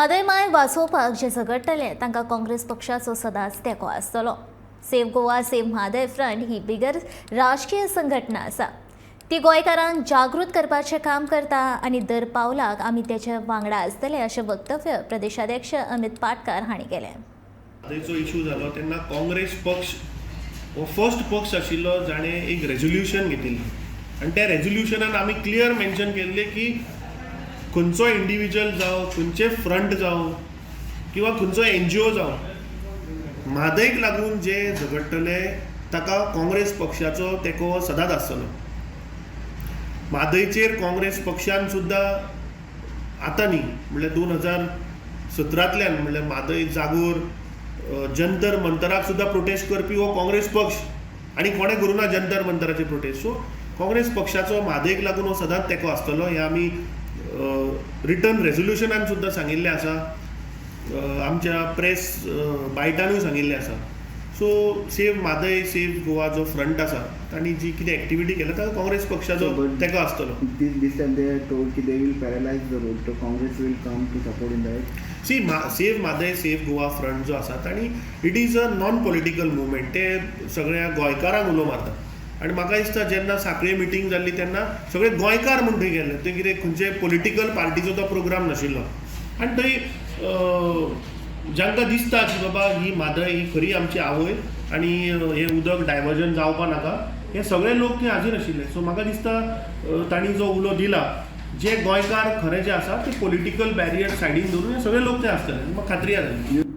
म्हादय माय वाचोवपाक जे झगडटले तांकां काँग्रेस पक्षाचो सदांच तेंको आसतलो। Save Goa save Mhadei front ही बिगर राजकीय संघटना आसा। ती गोंयकारांक जागृत करपाचें काम करता आनी दर पावलाक आमी तेचे वांगडा आसतले अशें वक्तव्य प्रदेशाध्यक्ष अमित पाटकार हांणी केलें। म्हादयचो इशू जालो तेन्ना काँग्रेस पक्ष हो फर्स्ट पक्ष आशिल्लो जाणें एक रेझोल्युशन घेतिल्लें आनी त्या रेझोल्युशनान आमी क्लियर मेन्शन केल्लें की खंयचो इंडिविज्युअल जावं खंयचे फ्रंट जावं किंवा खंयचो NGO जावं म्हादयक लागून जे झगडटले ताका काँग्रेस पक्षाचो तेंको सदांच आसतलो। म्हादयचेर काँग्रेस पक्षान सुद्दां आतां न्ही म्हणल्यार 2017तल्यान म्हणल्यार म्हादय जागोर जंतर मंतराक सुद्दां प्रोटेस्ट करपी हो काँग्रेस पक्ष आनी कोणें करूं ना जंतर मंतराची प्रोटेस्ट। सो काँग्रेस पक्षाचो म्हादयक लागून हो सदांच तेंको आसतलो हें आमी रिटन रेझोल्युशनान सुद्दां सांगिल्लें आसा, आमच्या प्रेस बायटानूय सांगिल्लें आसा। So save Mhadei save Goa जो फ्रंट आसा तांणी जी कितें एक्टिविटी केल्या ताका काँग्रेस पक्षाचो तेंको आसतलो। This time they are told that they will paralyze the road, so Congress will come to support in that. सी save Mhadei save Goa front जो आसा तांणी it is a non political movement, ते सगळ्या गोंयकारांक उलो मारता। आनी म्हाका दिसता जेन्ना सांखळे मिटींग जाल्ली तेन्ना सगळे गोंयकार म्हूण थंय गेले, ते कितें खंयचे पॉलिटिकल पार्टीचो तो प्रोग्राम नाशिल्लो। आनी थंय जांकां दिसता की बाबा ही म्हादय ही खरी आमची आवय आनी हें उदक डायवर्जन जावपा नाका, हे सगळे लोक थंय हाजीर आशिल्ले। सो म्हाका दिसता तांणी जो उलो दिला जे गोंयकार खरे जे आसा ते पॉलिटिकल बॅरियर सायडीन दवरून हे सगळे लोक थंय आसतले, म्हाका खात्री आसा।